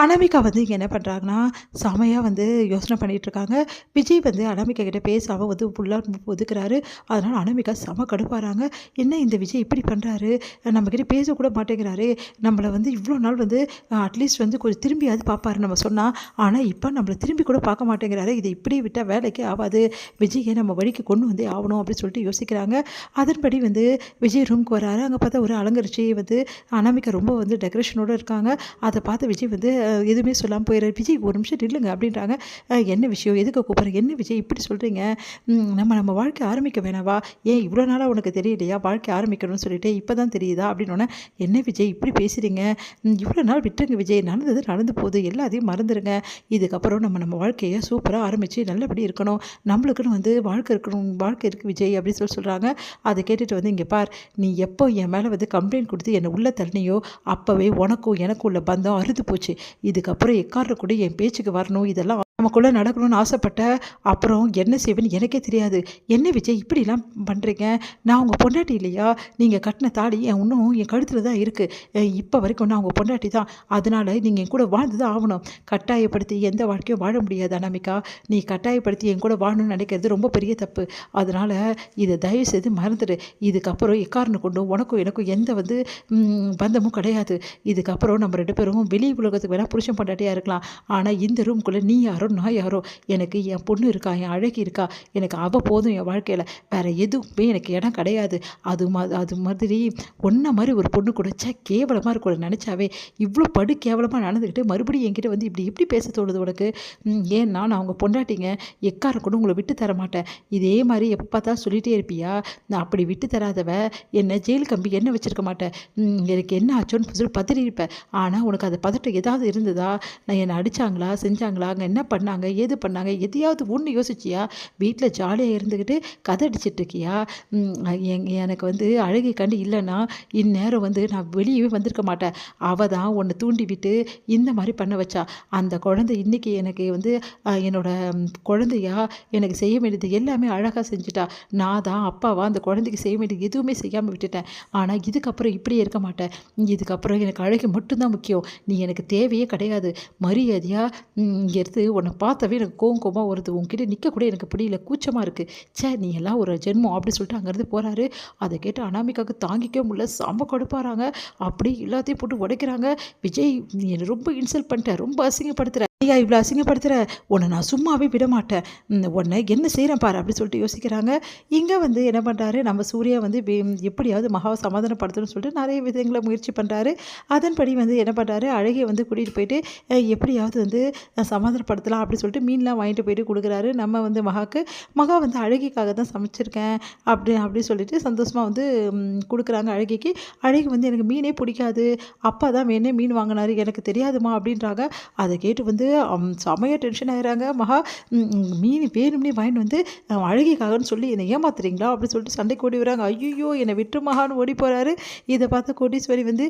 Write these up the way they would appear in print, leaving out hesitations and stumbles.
அனாமிகா வந்து இங்கே என்ன பண்ணுறாங்கன்னா, செமையா வந்து யோசனை பண்ணிகிட்ருக்காங்க. விஜய் வந்து அனாமிகா கிட்ட பேசாம வந்து ஃபுல்லாக ஒதுக்குறாரு. அதனால் அனாமிகா செம கடுப்பாறாங்க. என்ன இந்த விஜய் இப்படி பண்ணுறாரு? நம்மக்கிட்ட பேசக்கூட மாட்டேங்கிறாரே! நம்மள வந்து இவ்வளோ நாள் வந்து அட்லீஸ்ட் வந்து கொஞ்சம் திரும்பியாவது பார்ப்பாரு நம்ம சொன்னா. ஆனா, இப்போ நம்மள திரும்பி கூட பார்க்க மாட்டேங்கிறாரு. இத இப்படியே விட்டா வேலைக்கே ஆவாது. விஜய நம்ம வழிக்கு கொண்டு வந்தே ஆவணும் அப்படின்னு சொல்லிட்டு யோசிக்கிறாங்க. அதன்படி வந்து விஜய் ரூமுக்கு வராரு. அங்க பார்த்தா ஒரு அலங்கரிச்சு வந்து அனாமிகா ரொம்ப வந்து டெக்கரேஷனோட இருக்காங்க. அத பார்த்து விஜய் வந்து எதுவுமே சொல்லாமல் போயிடுறாரு. விஜய் ஒரு நிமிஷம் நில்லுங்க அப்படின்றாங்க. என்ன விஷயம்? எதுக்கு கூப்பிட்றேன்? என்ன விஜய் இப்படி சொல்கிறீங்க? நம்ம வாழ்க்கை ஆரம்பிக்க வேணாவா? ஏன் இவ்வளோ நாளாக உனக்கு தெரியலையா வாழ்க்கை ஆரம்பிக்கணும்னு சொல்லிட்டு இப்போ தான் தெரியுதா அப்படின்னோடனே, என்ன விஜய் இப்படி பேசுகிறீங்க? இவ்வளோ நாள் விட்டுருங்க விஜய், நடந்தது நடந்து போகுது, எல்லாத்தையும் மறந்துடுங்க. இதுக்கப்புறம் நம்ம வாழ்க்கையை சூப்பராக ஆரம்பித்து நல்லபடி இருக்கணும், நம்மளுக்குன்னு வந்து வாழ்க்கை இருக்கணும், வாழ்க்கை இருக்குது விஜய் அப்படின்னு சொல்கிறாங்க. அதை கேட்டுட்டு வந்து, இங்கே பார், நீ எப்போ என் மேலே வந்து கம்ப்ளைண்ட் கொடுத்து என்னை உள்ளே தள்ளினியோ அப்போவே உனக்கும் எனக்கும் உள்ள பந்தம் அறுத்து போச்சு. இதுக்கப்புறம் எக்காரணம் கூட என் பேச்சுக்கு வரணும், இதெல்லாம் நமக்குள்ளே நடக்கணும்னு ஆசைப்பட்ட அப்புறம் என்ன செய்வேன்னு எனக்கே தெரியாது. என்ன விஜய் இப்படிலாம் பண்ணுறீங்க? நான் உங்கள் பொண்டாட்டி இல்லையா? நீங்கள் கட்டின தாலி இன்னும் என் கழுத்தில் தான் இருக்குது. இப்போ வரைக்கும் நான் உங்கள் பொண்டாட்டி தான். அதனால் நீங்கள் என் கூட வாழ்ந்து தான் ஆகணும். கட்டாயப்படுத்தி எந்த வாழ்க்கையும் வாழ முடியாது அனாமிகா. நீ கட்டாயப்படுத்தி என் கூட வாழணும்னு நினைக்கிறது ரொம்ப பெரிய தப்பு. அதனால் இதை தயவு செய்து மறந்துடு. இதுக்கப்புறம் எக்காரணம் கொண்டும் உனக்கும் எனக்கும் எந்த வந்து பந்தமும் கிடையாது. இதுக்கப்புறம் நம்ம 2 பேரும் வெளி உலகத்துக்கு வேணால் புருஷன் பொண்டாட்டியாக இருக்கலாம். ஆனால் இந்த ரூம்குள்ளே நீ யாரோ நான் யாரோ, எனக்கு என் பொண்ணு இருக்கா, என் அழகி இருக்கா, எனக்கு அவள் போதும் என் வாழ்க்கையில், வேறு எதுவுமே எனக்கு இடம் கிடையாது. அது மாதிரி ஒன்றை மாதிரி ஒரு பொண்ணு கூட கேவலமாக இருக்கூட நினச்சாவே இவ்வளோ படு கேவலமாக நடந்துக்கிட்டு மறுபடியும் என்கிட்ட வந்து இப்படி எப்படி பேச தோணுது உனக்கு? ஏன்னா நான் அவங்க பொண்டாட்டிங்க, எக்காரம் கூட உங்களை விட்டு தர மாட்டேன். இதே மாதிரி எப்போ பார்த்தா சொல்லிகிட்டே இருப்பியா? நான் அப்படி விட்டு தராதவ என்னை ஜெயில் கம்பி என்ன வச்சுருக்க மாட்டேன். எனக்கு என்ன ஆச்சோன்னு சொல்லி பதறியிருப்பேன். ஆனால் உனக்கு அது பதட்டம் ஏதாவது இருந்ததா? நான் என்னை அடித்தாங்களா, செஞ்சாங்களா, அங்கே என்ன பண்ணாங்க, ஏது பண்ணாங்க, எதையாவது ஒன்று யோசிச்சியா? வீட்டில் ஜாலியாக இருந்துக்கிட்டு கதை அடிச்சிட்டு இருக்கியா? எனக்கு வந்து அழகை கண்டு இல்லைன்னா இந்நேரம் வந்து நான் வெளியவே வந்திருக்க மாட்டேன். அவள் தான் உன்னை தூண்டி விட்டு இந்த மாதிரி பண்ண வச்சா. அந்த குழந்தை இன்றைக்கி எனக்கு வந்து என்னோட குழந்தையா எனக்கு செய்ய வேண்டியது எல்லாமே அழகாக செஞ்சுட்டா. நான் தான் அப்பாவா அந்த குழந்தைக்கு செய்ய வேண்டியது எதுவுமே செய்யாமல் விட்டுட்டேன். ஆனால் இதுக்கப்புறம் இப்படியே இருக்க மாட்டேன். இதுக்கப்புறம் எனக்கு அழகு மட்டும்தான் முக்கியம். நீ எனக்கு தேவையே கிடையாது. மரியாதையாக இங்கே எடுத்து உன்னை பார்த்தாவே எனக்கு கோவமா வருது. உன்கிட்ட நிற்கக்கூட எனக்கு பிடிக்கல, கூச்சமாக இருக்குது. நீ எல்லாம் ஒரு ஜென்மம் அப்படி சொல்லிட்டு அங்கேருந்து போகிறாரு. அதை கேட்டு அனாமிகாவுக்கு தாங்கிக்கவே முடியல. செம்ம கடுப்பாறாங்க. அப்படியே எல்லாத்தையும் போட்டு உடைக்கிறாங்க. விஜய், நீ என்னை ரொம்ப இன்சல்ட் பண்ணிட்ட, ரொம்ப அசிங்கப்படுத்துகிற, ஐயா இவ்வளோ அசிங்கப்படுத்துகிற, உன்னை நான் சும்மாவே விட மாட்டேன், உன்னை என்ன செய்கிறேன் பாரு அப்படி சொல்லிட்டு யோசிக்கிறாங்க. இங்கே வந்து என்ன பண்ணுறாரு, நம்ம சூர்யா வந்து எப்படியாவது மகாவை சமாதானப்படுத்தணும்னு சொல்லிட்டு நிறைய விதங்களை முயற்சி பண்ணுறாரு. அதன்படி வந்து என்ன பண்ணுறாரு, அழகியை வந்து கூட்டிகிட்டு போயிட்டு எப்படியாவது வந்து சமாதானப்படுத்தலாம் அப்படி சொல்லிட்டு மீன்லாம் வாங்கிட்டு போயிட்டு கொடுக்குறாரு நம்ம வந்து மகாவுக்கு. மகா வந்து அழகிக்காக தான் சமைச்சிருக்கேன் அப்படி சொல்லிட்டு சந்தோஷமாக வந்து கொடுக்குறாங்க அழகிக்கு. அழகி வந்து எனக்கு மீனே பிடிக்காது, அப்பா தான் வேணே மீன் வாங்கினாரு, எனக்கு தெரியாதுமா அப்படின்றாங்க. அதை கேட்டு வந்து செமையாக டென்ஷன் ஆகிறாங்க மகா. மீன் வேணும்னே வாங்கிட்டு வந்து அழகிக்காகன்னு சொல்லி என்னை ஏமாத்துறீங்களா அப்படின்னு சொல்லிட்டு சண்டைக்கு ஓடி வராங்க. ஐயோ என்னை விட்டு மகான்னு ஓடி போகிறாரு. இதை பார்த்த கோடீஸ்வரி வந்து,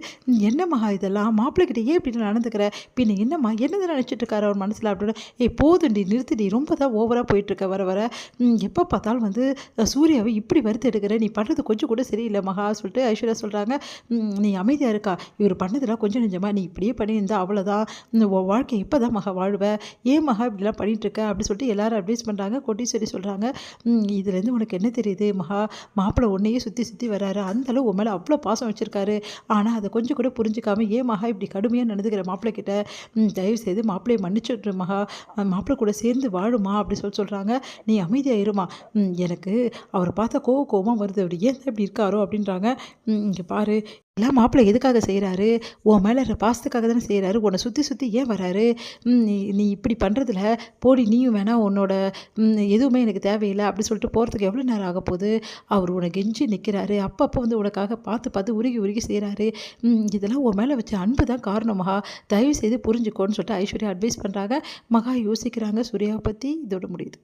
என்ன மகா இதெல்லாம், மாப்பிள்ளைக்கிட்ட ஏன் இப்படி நடந்துக்கிற, பின்ன என்னம்மா என்னதான் நினச்சிட்டு இருக்காரு அவர் மனசில் அப்படின்னு. போதுண்டி நிறுத்திடி, ரொம்ப தான் ஓவராக போயிட்டுருக்க வர வர, எப்போ பார்த்தாலும் வந்து சூர்யாவை இப்படி வறுத்து எடுக்கிற, நீ பண்ணுறது கொஞ்சம் கூட சரியில்லை மகா சொல்லிட்டு ஐஸ்வர்யா சொல்கிறாங்க. நீ அமைதியாக இருக்கா, இவர் பண்ணதெல்லாம் கொஞ்சம் நெஞ்சமா, நீ இப்படியே பண்ணியிருந்தா அவ்வளோதான், வாழ்க்கை இப்போ தான் மகா வாழ்வ, ஏன் மகா இப்படிலாம் பண்ணிகிட்ருக்க அப்படி சொல்லிட்டு எல்லாரும் அட்வைஸ் பண்ணுறாங்க. கோட்டீஸ்வரி சொல்கிறாங்க, இதுலேருந்து உனக்கு என்ன தெரியுது மகா, மாப்பிள்ளை உன்னையே சுற்றி சுற்றி வர்றாரு, அந்தளவு உன் மேலே அவ்வளோ பாசம் வச்சுருக்காரு, ஆனால் அதை கொஞ்சம் கூட புரிஞ்சுக்காம ஏன் மகா இப்படி கடுமையாக நடந்துக்கிற மாப்பிள்ளை கிட்ட, தயவு செய்து மாப்பிள்ளையை மன்னிச்சுட்ரு மகா, மாப்பிள்ளை கூட சேர்ந்து வாழுமா அப்படி சொல்கிறாங்க. நீ அமைதியாக இருமா, எனக்கு அவரை பார்த்தா கோவமாக வருது, அப்படி ஏன் இப்படி இருக்காரோ அப்படின்றாங்க. இங்கே பாரு, எல்லாம் மாப்பிள்ளை எதுக்காக செய்கிறாரு, உன் மேலே பாசத்துக்காக தானே செய்கிறாரு, உன்னை சுற்றி சுற்றி ஏன் வராரு, நீ இப்படி பண்ணுறதுல போடி, நீயும் வேணாம், உன்னோட எதுவுமே எனக்கு தேவையில்லை அப்படி சொல்லிட்டு போகிறதுக்கு எவ்வளோ நேரம் ஆக போகுது, அவர் உனக்கு கெஞ்சி நிற்கிறாரு, அப்பப்போ வந்து உனக்காக பார்த்து பார்த்து உருகி உருகி செய்கிறாரு, இதெல்லாம் உன் மேலே வச்ச அன்பு தான் காரணம் மகா, தயவு செய்து புரிஞ்சுக்கோன்னு சொல்லிட்டு ஐஸ்வர்யா அட்வைஸ் பண்ணுறாங்க. மகா யோசிக்கிறாங்க சூர்யாவை பற்றி. இதோட முடியுது.